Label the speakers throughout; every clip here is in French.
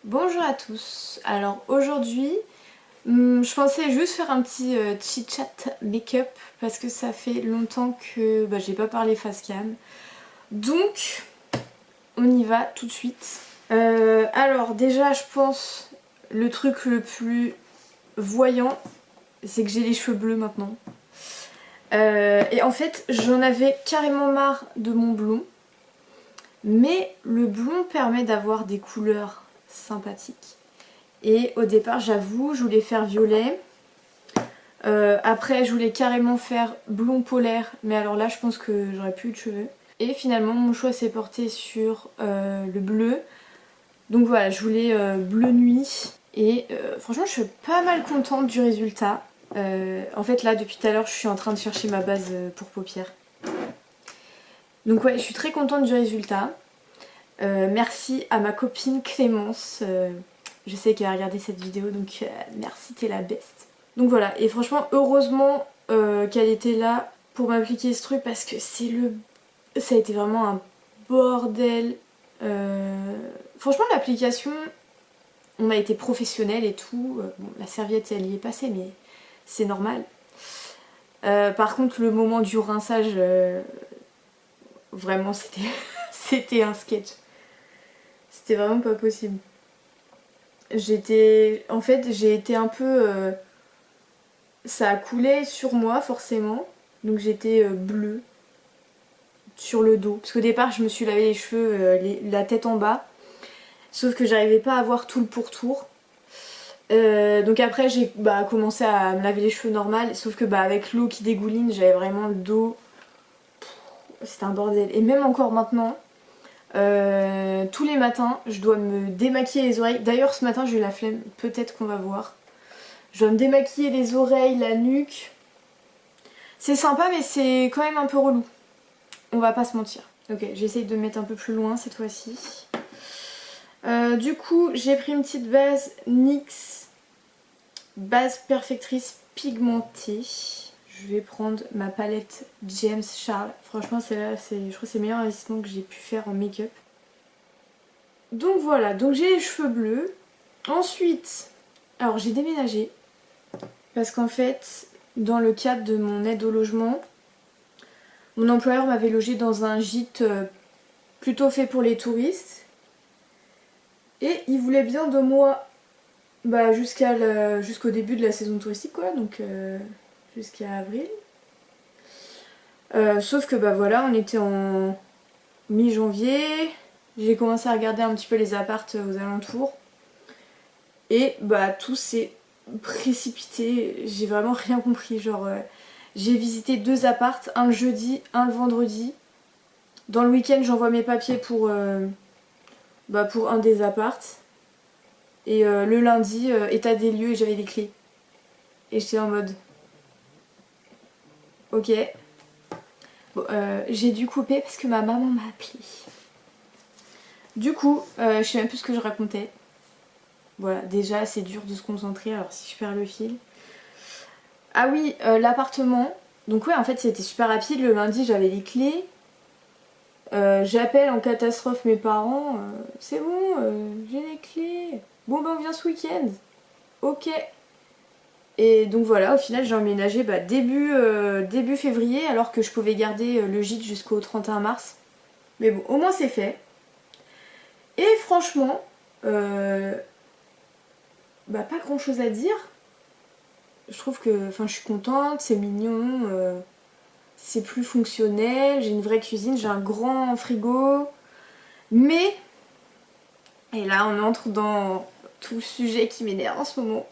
Speaker 1: Bonjour à tous, alors aujourd'hui je pensais juste faire un petit chit chat make-up parce que ça fait longtemps que j'ai pas parlé face cam, donc on y va tout de suite. Alors déjà je pense le truc le plus voyant c'est que j'ai les cheveux bleus maintenant. Et en fait j'en avais carrément marre de mon blond, mais le blond permet d'avoir des couleurs sympathiques. Et au départ, j'avoue, je voulais faire violet. Après, je voulais carrément faire blond polaire, mais alors là, je pense que j'aurais plus eu de cheveux. Et finalement, mon choix s'est porté sur le bleu. Donc voilà, je voulais bleu nuit. Et franchement, je suis pas mal contente du résultat. En fait, là, depuis tout à l'heure, je suis en train de chercher ma base pour paupières. Donc ouais, je suis très contente du résultat. Merci à ma copine Clémence. Je sais qu'elle a regardé cette vidéo, donc merci, t'es la best. Donc voilà, et franchement, heureusement qu'elle était là pour m'appliquer ce truc parce que ça a été vraiment un bordel. Franchement, l'application, on a été professionnel et tout. Bon, la serviette, elle y est passée, mais c'est normal. Par contre, le moment du rinçage, vraiment, c'était un sketch. C'était vraiment pas possible. En fait, j'ai été un peu... ça a coulé sur moi, forcément. Donc j'étais bleue sur le dos. Parce qu'au départ, je me suis lavé les cheveux, la tête en bas. Sauf que j'arrivais pas à avoir tout le pourtour. Donc après, j'ai commencé à me laver les cheveux normal. Sauf que avec l'eau qui dégouline, j'avais vraiment le dos... C'était un bordel. Et même encore maintenant... tous les matins, je dois me démaquiller les oreilles. D'ailleurs, ce matin, j'ai eu la flemme. Peut-être qu'on va voir. Je dois me démaquiller les oreilles, la nuque. C'est sympa, mais c'est quand même un peu relou. On va pas se mentir. Ok, j'essaye de me mettre un peu plus loin cette fois-ci. Du coup, j'ai pris une petite base NYX, base perfectrice pigmentée. Je vais prendre ma palette James Charles. Franchement, celle-là, je crois que c'est le meilleur investissement que j'ai pu faire en make-up. Donc voilà, donc j'ai les cheveux bleus. Ensuite, alors j'ai déménagé. Parce qu'en fait, dans le cadre de mon aide au logement, mon employeur m'avait logé dans un gîte plutôt fait pour les touristes. Et il voulait bien de moi jusqu'au début de la saison touristique, quoi, donc jusqu'à avril. Sauf que voilà, on était en mi-janvier. J'ai commencé à regarder un petit peu les appartes aux alentours. Et tout s'est précipité. J'ai vraiment rien compris. Genre, j'ai visité 2 appartes, un le jeudi, un le vendredi. Dans le week-end, j'envoie mes papiers pour un des appartes. Et le lundi, état des lieux, et j'avais les clés. Et j'étais en mode... Ok. Bon, j'ai dû couper parce que ma maman m'a appelé. Du coup, je sais même plus ce que je racontais. Voilà, déjà c'est dur de se concentrer, alors si je perds le fil. Ah oui, l'appartement. Donc ouais, en fait c'était super rapide. Le lundi, j'avais les clés. J'appelle en catastrophe mes parents. C'est bon, j'ai les clés. Bon on vient ce week-end. Ok. Et donc voilà, au final j'ai emménagé début février alors que je pouvais garder le gîte jusqu'au 31 mars. Mais bon, au moins c'est fait. Et franchement, pas grand chose à dire. Je trouve que, je suis contente, c'est mignon, c'est plus fonctionnel, j'ai une vraie cuisine, j'ai un grand frigo. Mais, et là on entre dans tout le sujet qui m'énerve en ce moment,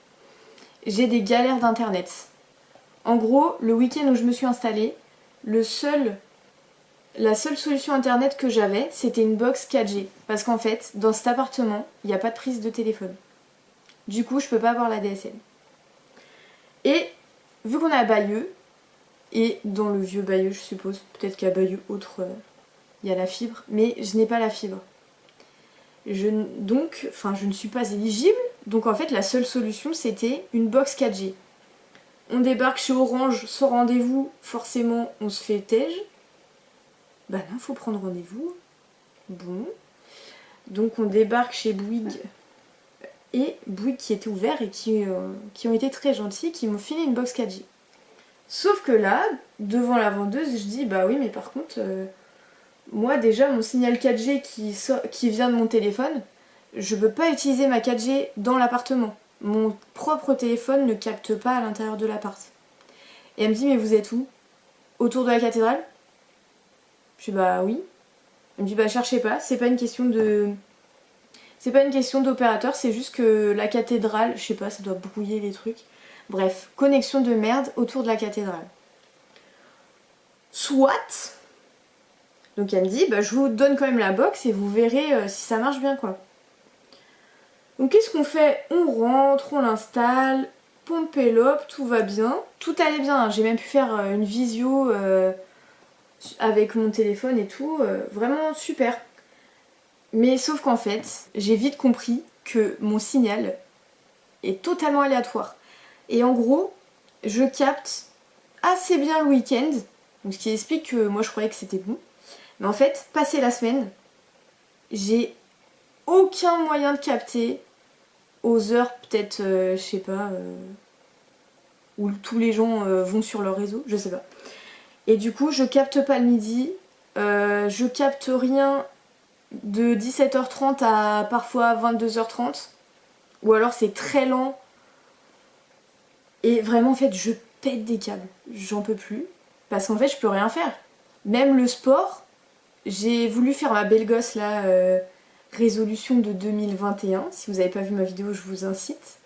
Speaker 1: j'ai des galères d'internet. En gros, le week-end où je me suis installée, la seule solution internet que j'avais, c'était une box 4G. Parce qu'en fait, dans cet appartement, il n'y a pas de prise de téléphone. Du coup, je peux pas avoir la DSL. Et vu qu'on est à Bayeux, et dans le vieux Bayeux, je suppose, peut-être qu'à Bayeux autre, il y a la fibre, mais je n'ai pas la fibre. Je ne suis pas éligible, donc en fait, la seule solution, c'était une box 4G. On débarque chez Orange sans rendez-vous, forcément, on se fait tège. Bah non, faut prendre rendez-vous. Bon. Donc on débarque chez Bouygues. et Bouygues qui étaient ouverts et qui ont été très gentils, qui m'ont filé une box 4G. Sauf que là, devant la vendeuse, je dis bah oui mais par contre, moi déjà mon signal 4G qui vient de mon téléphone, je peux pas utiliser ma 4G dans l'appartement. Mon propre téléphone ne capte pas à l'intérieur de l'appart. Et elle me dit mais vous êtes où? Autour de la cathédrale? Je dis bah oui. Elle me dit bah cherchez pas, c'est pas une question d'opérateur, c'est juste que la cathédrale, je sais pas, ça doit brouiller les trucs. Bref, connexion de merde autour de la cathédrale. Soit. Donc elle me dit bah je vous donne quand même la box et vous verrez si ça marche bien quoi. Donc qu'est-ce qu'on fait? On rentre, on l'installe, pompe-et-lope, tout va bien. Tout allait bien, hein. J'ai même pu faire une visio avec mon téléphone et tout, vraiment super. Mais sauf qu'en fait, j'ai vite compris que mon signal est totalement aléatoire. Et en gros, je capte assez bien le week-end, donc ce qui explique que moi je croyais que c'était bon. Mais en fait, passé la semaine, j'ai aucun moyen de capter aux heures peut-être, je sais pas, où tous les gens vont sur leur réseau, je sais pas. Et du coup, je capte pas le midi, je capte rien de 17h30 à parfois 22h30, ou alors c'est très lent. Et vraiment, en fait, je pète des câbles, j'en peux plus, parce qu'en fait, je peux rien faire. Même le sport, j'ai voulu faire ma belle gosse là, résolution de 2021. Si vous n'avez pas vu ma vidéo, je vous incite.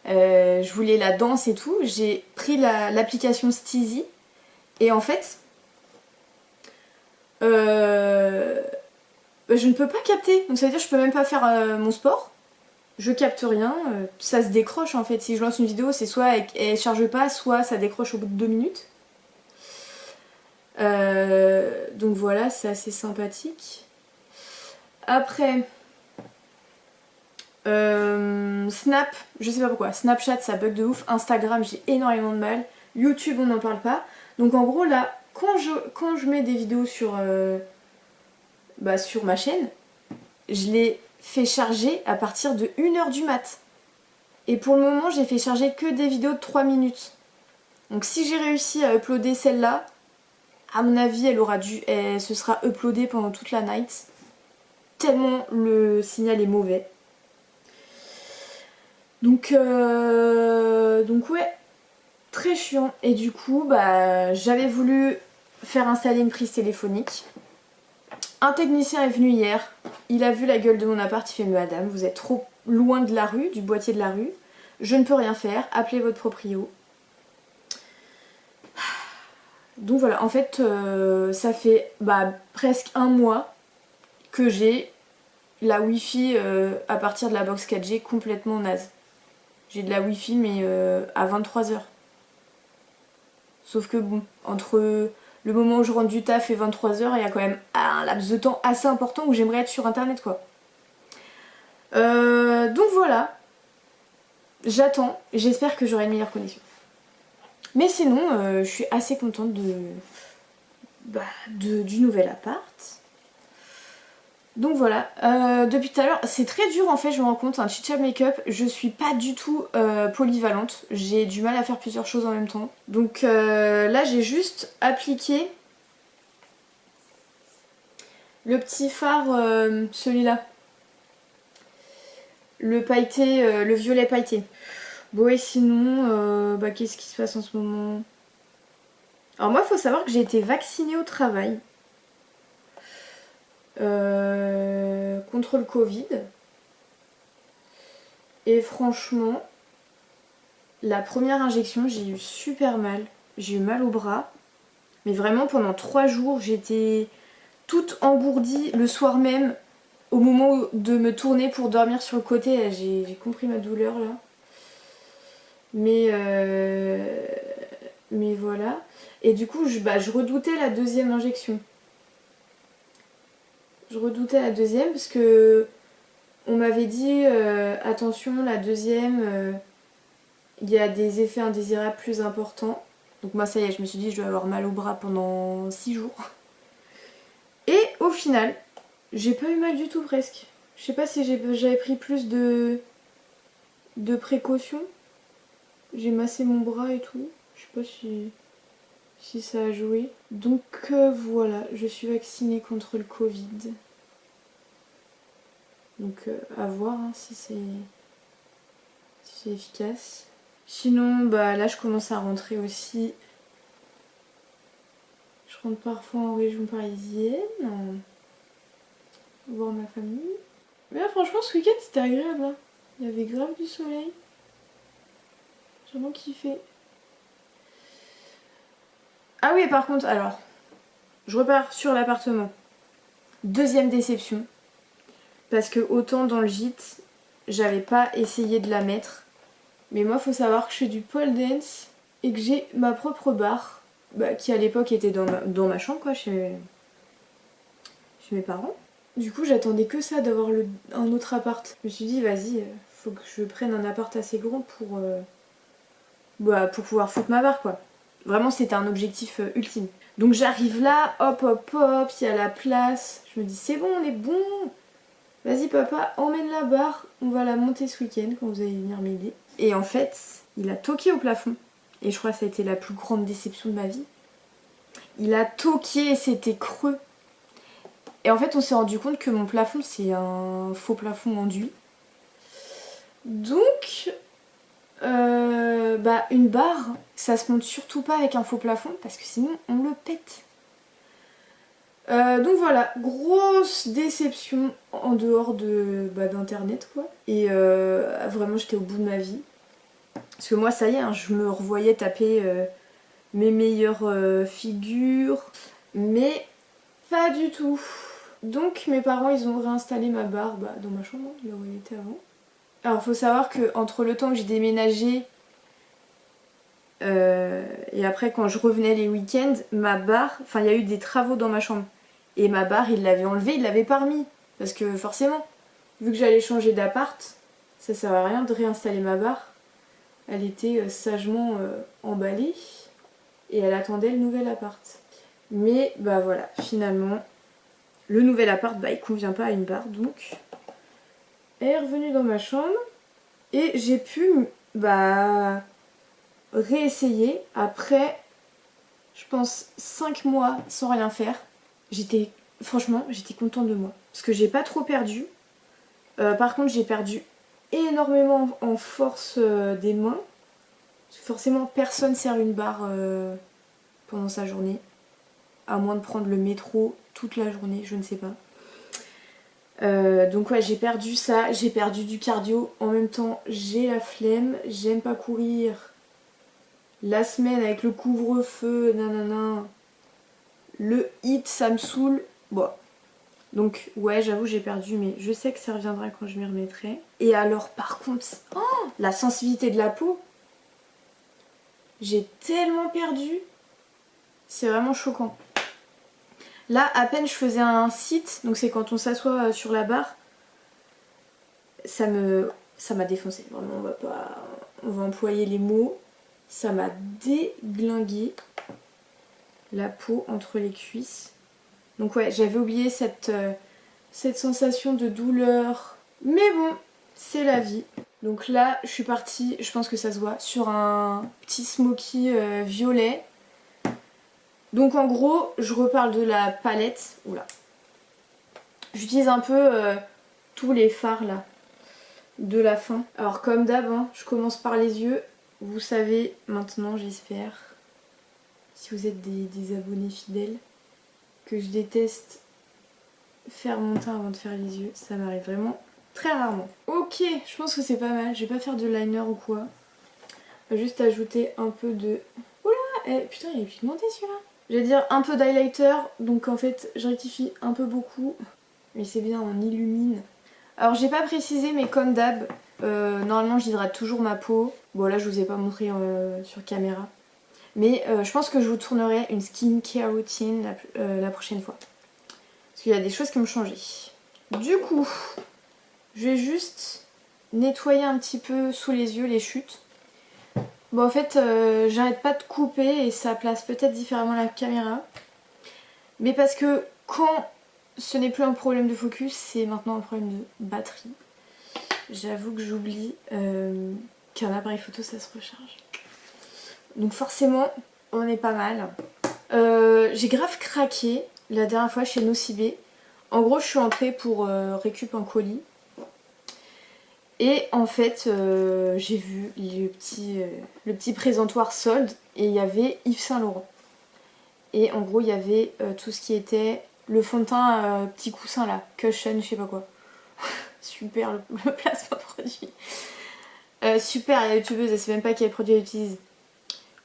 Speaker 1: Je voulais la danse et tout. J'ai pris l'application Steezy. Et en fait, je ne peux pas capter. Donc ça veut dire que je peux même pas faire mon sport. Je capte rien. Ça se décroche en fait. Si je lance une vidéo, c'est soit elle charge pas, soit ça décroche au bout de 2 minutes. Donc voilà, c'est assez sympathique. Après, Snap, je sais pas pourquoi. Snapchat, ça bug de ouf. Instagram, j'ai énormément de mal. YouTube, on n'en parle pas. Donc en gros, là, quand je mets des vidéos sur ma chaîne, je les fais charger à partir de 1h du mat. Et pour le moment, j'ai fait charger que des vidéos de 3 minutes. Donc si j'ai réussi à uploader celle-là, à mon avis, elle se sera uploadée pendant toute la night. Tellement le signal est mauvais. Donc ouais, très chiant. Et du coup, bah, j'avais voulu faire installer une prise téléphonique. Un technicien est venu hier. Il a vu la gueule de mon appart. Il fait madame, vous êtes trop loin de la rue, du boîtier de la rue. Je ne peux rien faire. Appelez votre proprio. Donc voilà, en fait, ça fait presque un mois que j'ai la Wi-Fi à partir de la box 4G complètement naze. J'ai de la Wi-Fi mais à 23h. Sauf que bon, entre le moment où je rentre du taf et 23h, il y a quand même un laps de temps assez important où j'aimerais être sur internet quoi. Donc voilà. J'attends, j'espère que j'aurai une meilleure connexion. Mais sinon, je suis assez contente du nouvel appart. Donc voilà, depuis tout à l'heure, c'est très dur en fait, je me rends compte, un chit-chat make-up, je suis pas du tout polyvalente, j'ai du mal à faire plusieurs choses en même temps. Donc là j'ai juste appliqué le petit phare, celui-là, le pailleté, le violet pailleté. Bon et sinon, qu'est-ce qui se passe en ce moment? Alors moi il faut savoir que j'ai été vaccinée au travail. Contre le Covid. Et franchement, la première injection, j'ai eu super mal. J'ai eu mal au bras. Mais vraiment, pendant 3 jours, j'étais toute engourdie le soir même. Au moment de me tourner pour dormir sur le côté, j'ai compris ma douleur là. Mais voilà. Et du coup, je redoutais la deuxième injection. Je redoutais la deuxième parce que on m'avait dit attention, la deuxième, il y a des effets indésirables plus importants. Donc moi ça y est, je me suis dit je vais avoir mal au bras pendant 6 jours. Et au final, j'ai pas eu mal du tout presque. Je sais pas si j'avais pris plus de de précaution. J'ai massé mon bras et tout. Je sais pas si ça a joué. Donc voilà, je suis vaccinée contre le Covid. Donc à voir hein, si c'est efficace. Sinon, bah là je commence à rentrer aussi. Je rentre parfois en région parisienne. Voir ma famille. Mais là franchement ce week-end c'était agréable. Hein. Il y avait grave du soleil. J'ai vraiment kiffé. Ah oui, par contre, alors, je repars sur l'appartement. Deuxième déception. Parce que autant dans le gîte, j'avais pas essayé de la mettre. Mais moi, faut savoir que je fais du pole dance et que j'ai ma propre barre. Bah, qui à l'époque était dans ma chambre, quoi, chez mes parents. Du coup, j'attendais que ça d'avoir un autre appart. Je me suis dit, vas-y, faut que je prenne un appart assez grand pour pouvoir foutre ma barre, quoi. Vraiment, c'était un objectif ultime. Donc j'arrive là, hop hop hop, il y a la place. Je me dis c'est bon, on est bon. Vas-y papa, emmène la barre, on va la monter ce week-end quand vous allez venir m'aider. Et en fait, il a toqué au plafond. Et je crois que ça a été la plus grande déception de ma vie. Il a toqué et c'était creux. Et en fait, on s'est rendu compte que mon plafond, c'est un faux plafond enduit. Donc, bah une barre, ça se monte surtout pas avec un faux plafond parce que sinon on le pète. Donc voilà, grosse déception en dehors d'internet quoi. Et vraiment j'étais au bout de ma vie. Parce que moi ça y est, hein, je me revoyais taper mes meilleures figures. Mais pas du tout. Donc mes parents ils ont réinstallé ma barre dans ma chambre, là où elle était avant. Alors faut savoir que entre le temps que j'ai déménagé et après quand je revenais les week-ends, ma barre, enfin il y a eu des travaux dans ma chambre. Et ma barre il l'avait enlevée, il l'avait pas remis. Parce que forcément, vu que j'allais changer d'appart, ça sert à rien de réinstaller ma barre. Elle était sagement emballée et elle attendait le nouvel appart. Mais bah voilà, finalement, le nouvel appart il convient pas à une barre donc elle est revenue dans ma chambre et j'ai pu réessayer après je pense 5 mois sans rien faire. Franchement j'étais contente de moi parce que j'ai pas trop perdu. Par contre j'ai perdu énormément en force des mains parce que forcément personne sert une barre pendant sa journée à moins de prendre le métro toute la journée, je ne sais pas. Donc ouais j'ai perdu ça, j'ai perdu du cardio, en même temps j'ai la flemme, j'aime pas courir. La semaine avec le couvre-feu, nanana, le hit ça me saoule. Bon. Donc ouais j'avoue j'ai perdu mais je sais que ça reviendra quand je m'y remettrai. Et alors par contre, la sensibilité de la peau, j'ai tellement perdu, c'est vraiment choquant. Là à peine je faisais un sit, donc c'est quand on s'assoit sur la barre, ça m'a défoncé. Vraiment on va employer les mots. Ça m'a déglingué la peau entre les cuisses. Donc ouais, j'avais oublié cette sensation de douleur. Mais bon, c'est la vie. Donc là, je suis partie, je pense que ça se voit, sur un petit smoky violet. Donc en gros, je reparle de la palette. Oula. J'utilise un peu tous les fards là de la fin. Alors comme d'hab, hein, je commence par les yeux. Vous savez maintenant, j'espère, si vous êtes des abonnés fidèles, que je déteste faire mon teint avant de faire les yeux. Ça m'arrive vraiment très rarement. Ok, je pense que c'est pas mal. Je vais pas faire de liner ou quoi. Je vais juste ajouter un peu de... Oula, putain, il est pigmenté celui-là. Je vais dire un peu d'highlighter. Donc en fait, je rectifie un peu beaucoup. Mais c'est bien, on illumine. Alors j'ai pas précisé, mais comme d'hab, normalement j'hydrate toujours ma peau. Bon là je vous ai pas montré sur caméra. Mais je pense que je vous tournerai une skincare routine la prochaine fois. Parce qu'il y a des choses qui ont changé. Du coup, je vais juste nettoyer un petit peu sous les yeux les chutes. Bon en fait j'arrête pas de couper et ça place peut-être différemment la caméra. Mais parce que quand ce n'est plus un problème de focus, c'est maintenant un problème de batterie. j'avoue que j'oublie qu'un appareil photo ça se recharge. Donc forcément on est pas mal. J'ai grave craqué la dernière fois chez Nocibé. En gros je suis entrée pour récup un colis. Et en fait j'ai vu le petit présentoir solde et il y avait Yves Saint Laurent. Et en gros il y avait tout ce qui était le fond de teint petit coussin là, cushion je sais pas quoi. Super le placement produit. Super la youtubeuse, elle sait même pas quel produit elle utilise.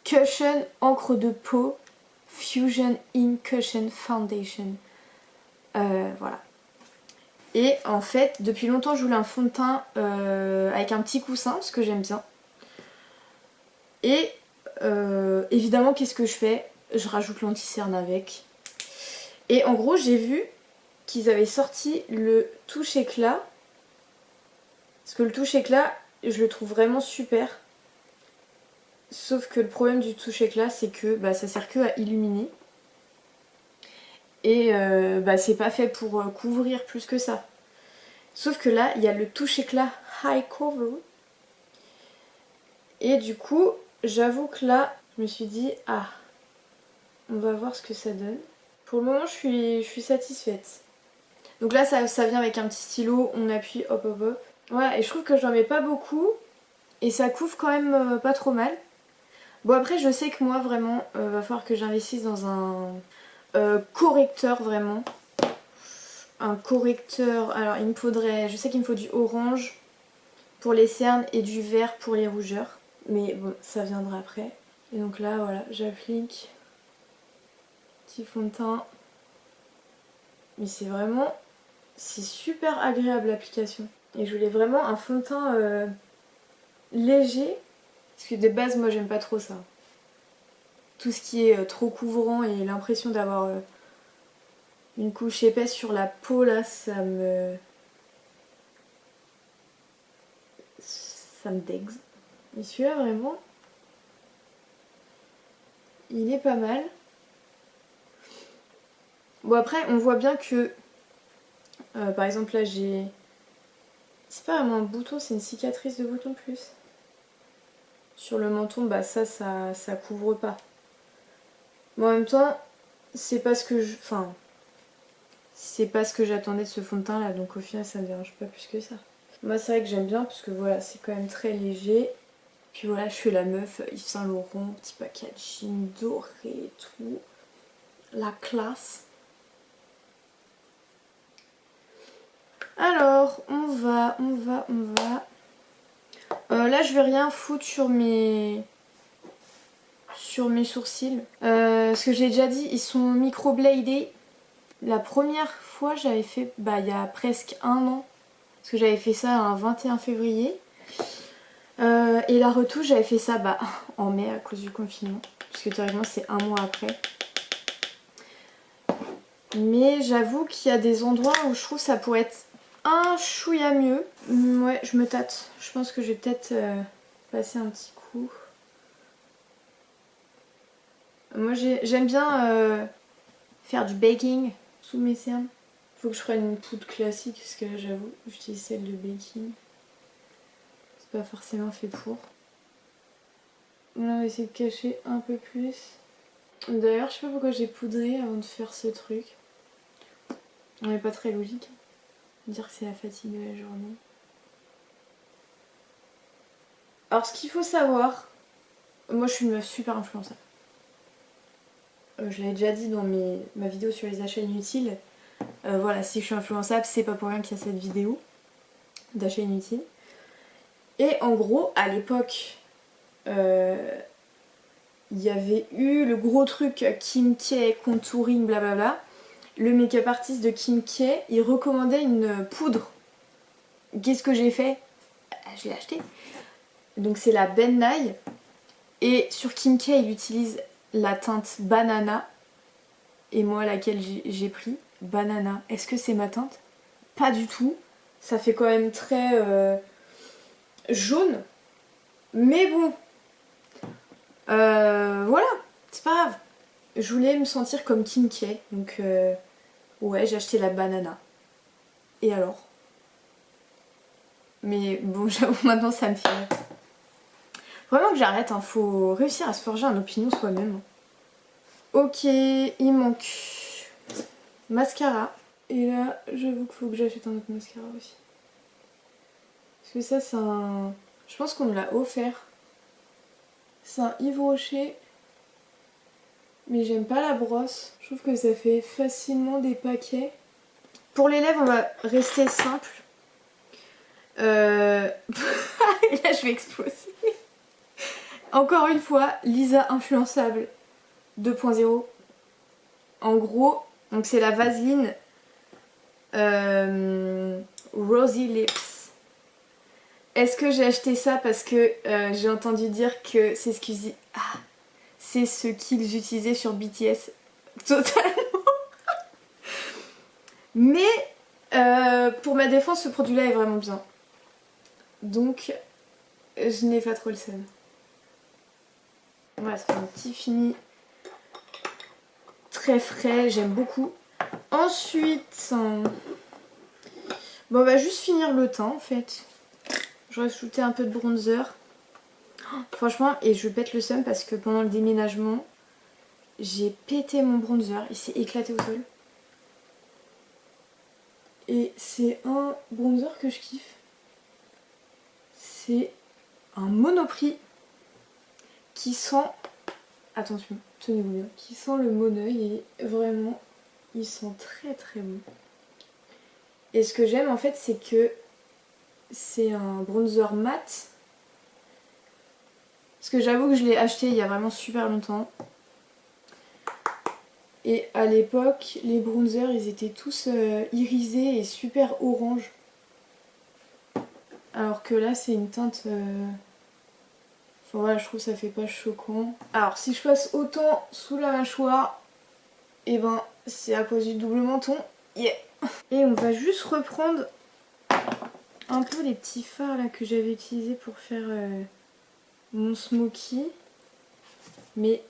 Speaker 1: Cushion encre de peau Fusion Ink Cushion Foundation. Voilà. Et en fait, depuis longtemps, je voulais un fond de teint avec un petit coussin, parce que j'aime bien. Et évidemment, qu'est-ce que je fais? Je rajoute l'anti-cerne avec. Et en gros, j'ai vu qu'ils avaient sorti le touche éclat. Parce que le touche éclat, je le trouve vraiment super. Sauf que le problème du touche éclat, c'est que ça sert que à illuminer. Et c'est pas fait pour couvrir plus que ça. Sauf que là, il y a le touche éclat High Cover. Et du coup, j'avoue que là, je me suis dit, ah, on va voir ce que ça donne. Pour le moment, je suis satisfaite. Donc là, ça vient avec un petit stylo, on appuie, hop hop hop. Voilà, et je trouve que j'en mets pas beaucoup. Et ça couvre quand même pas trop mal. Bon après, je sais que moi, vraiment, va falloir que j'investisse dans un correcteur, vraiment. Un correcteur, alors il me faudrait, je sais qu'il me faut du orange pour les cernes et du vert pour les rougeurs. Mais bon, ça viendra après. Et donc là, voilà, j'applique. Petit fond de teint. Mais c'est vraiment, c'est super agréable l'application. Et je voulais vraiment un fond de teint léger. Parce que de base, moi j'aime pas trop ça. Tout ce qui est trop couvrant et l'impression d'avoir une couche épaisse sur la peau là, ça me dégue. Mais celui-là vraiment, il est pas mal. Bon après on voit bien que par exemple là j'ai, c'est pas vraiment un bouton, c'est une cicatrice de bouton plus. Sur le menton, ça couvre pas. Mais en même temps, c'est pas ce que c'est pas ce que j'attendais de ce fond de teint là, donc au final ça me dérange pas plus que ça. Moi c'est vrai que j'aime bien parce que voilà, c'est quand même très léger. Puis voilà, je suis la meuf Yves Saint Laurent, petit packaging doré et tout. La classe. Alors, on va. Là, je vais rien foutre sur mes sourcils. Ce que j'ai déjà dit, ils sont microbladés. La première fois, j'avais fait, il y a presque un an. Parce que j'avais fait ça un 21 février. Et la retouche, j'avais fait ça en mai à cause du confinement. Puisque théoriquement, c'est un mois après. Mais j'avoue qu'il y a des endroits où je trouve ça pourrait être un chouïa mieux. Ouais, je me tâte. Je pense que je vais peut-être passer un petit coup. Moi j'aime bien faire du baking sous mes cernes. Faut que je prenne une poudre classique parce que là j'avoue j'utilise celle de baking. C'est pas forcément fait pour. Là on va essayer de cacher un peu plus. D'ailleurs je sais pas pourquoi j'ai poudré avant de faire ce truc. On n'est pas très logique. Dire que c'est la fatigue de la journée. Alors ce qu'il faut savoir, moi je suis une meuf super influençable. Je l'avais déjà dit dans ma vidéo sur les achats inutiles. Voilà, si je suis influençable, c'est pas pour rien qu'il y a cette vidéo d'achat inutiles. Et en gros, à l'époque, il y avait eu le gros truc Kim K, contouring, blablabla. Le make-up artist de Kim K, il recommandait une poudre. Qu'est-ce que j'ai fait? Je l'ai acheté. Donc c'est la Ben Nye. Et sur Kim K, il utilise la teinte Banana. Et moi, laquelle j'ai pris, Banana. Est-ce que c'est ma teinte? Pas du tout. Ça fait quand même très jaune. Mais bon. Voilà. C'est pas grave. Je voulais me sentir comme Kim K. Donc ouais, j'ai acheté la Banana. Et alors? Mais bon, j'avoue, maintenant ça me fait rire. Vraiment que j'arrête, hein. Faut réussir à se forger une opinion soi-même. Ok, il manque mascara. Et là, j'avoue qu'il faut que j'achète un autre mascara aussi. Parce que ça, c'est un... Je pense qu'on me l'a offert. C'est un Yves Rocher. Mais j'aime pas la brosse. Je trouve que ça fait facilement des paquets. Pour les lèvres, on va rester simple. Et là, je vais exploser. Encore une fois, Lisa Influençable 2.0. En gros, donc c'est la Vaseline Rosy Lips. Est-ce que j'ai acheté ça parce que j'ai entendu dire que c'est ce qu'ils utilisaient sur BTS? Totalement. Mais pour ma défense, ce produit-là est vraiment bien. Donc, je n'ai pas trop le seum. Voilà, c'est un petit fini très frais, j'aime beaucoup. Ensuite, bon, on va juste finir le teint en fait. Je vais ajouter un peu de bronzer. Franchement, et je pète le seum parce que pendant le déménagement, j'ai pété mon bronzer, il s'est éclaté au sol. Et c'est un bronzer que je kiffe. C'est un Monoprix qui sent, attention, tenez-vous bien, qui sent le Moneuil et vraiment, il sent très très bon. Et ce que j'aime en fait, c'est que c'est un bronzer mat. Parce que j'avoue que je l'ai acheté il y a vraiment super longtemps. Et à l'époque, les bronzers, ils étaient tous irisés et super orange. Alors que là, c'est une teinte... Enfin voilà, je trouve que ça fait pas choquant. Alors, si je passe autant sous la mâchoire, et ben, c'est à cause du double menton. Yeah. Et on va juste reprendre un peu les petits fards là que j'avais utilisés pour faire mon smoky. Mais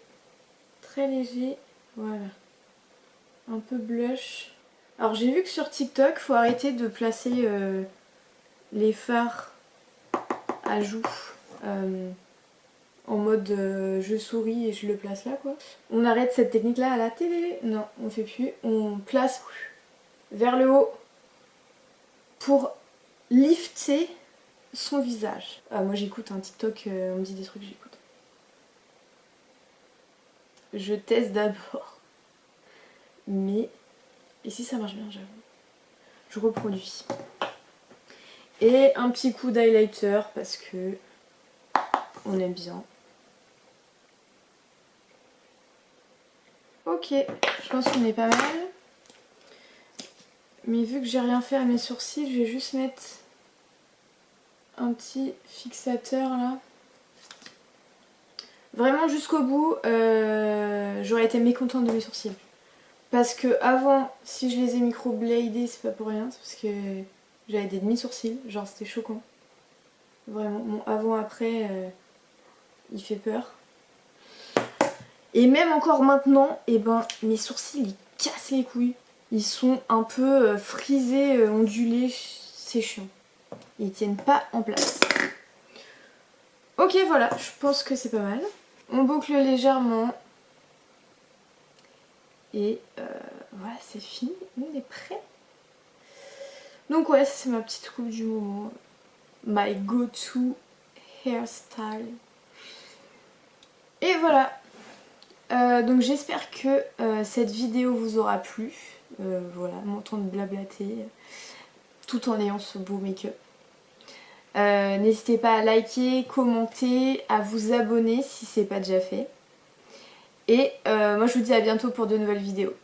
Speaker 1: très léger, voilà. Un peu blush. Alors j'ai vu que sur TikTok, faut arrêter de placer les fards à joues en mode je souris et je le place là quoi. On arrête cette technique là à la télé. Non, on fait plus. On place vers le haut pour lifter son visage. Ah, moi j'écoute un TikTok, on me dit des trucs, j'écoute. Je teste d'abord. Mais ici ça marche bien, j'avoue. Je reproduis. Et un petit coup d'highlighter parce que on aime bien. Ok, je pense qu'on est pas mal. Mais vu que j'ai rien fait à mes sourcils, je vais juste mettre un petit fixateur là. Vraiment jusqu'au bout, j'aurais été mécontente de mes sourcils. Parce que avant, si je les ai microbladés, c'est pas pour rien, c'est parce que j'avais des demi-sourcils, genre c'était choquant. Vraiment, mon avant-après, il fait peur. Et même encore maintenant, et ben, mes sourcils ils cassent les couilles. Ils sont un peu frisés, ondulés, c'est chiant. Ils tiennent pas en place. Ok, voilà, je pense que c'est pas mal. On boucle légèrement. Et voilà, c'est fini, on est prêt. Donc ouais, c'est ma petite coupe du moment. My go-to hairstyle. Et voilà. Donc j'espère que cette vidéo vous aura plu. Voilà, m'entendre blablater tout en ayant ce beau make-up. N'hésitez pas à liker, commenter, à vous abonner si c'est pas déjà fait. Et moi je vous dis à bientôt pour de nouvelles vidéos.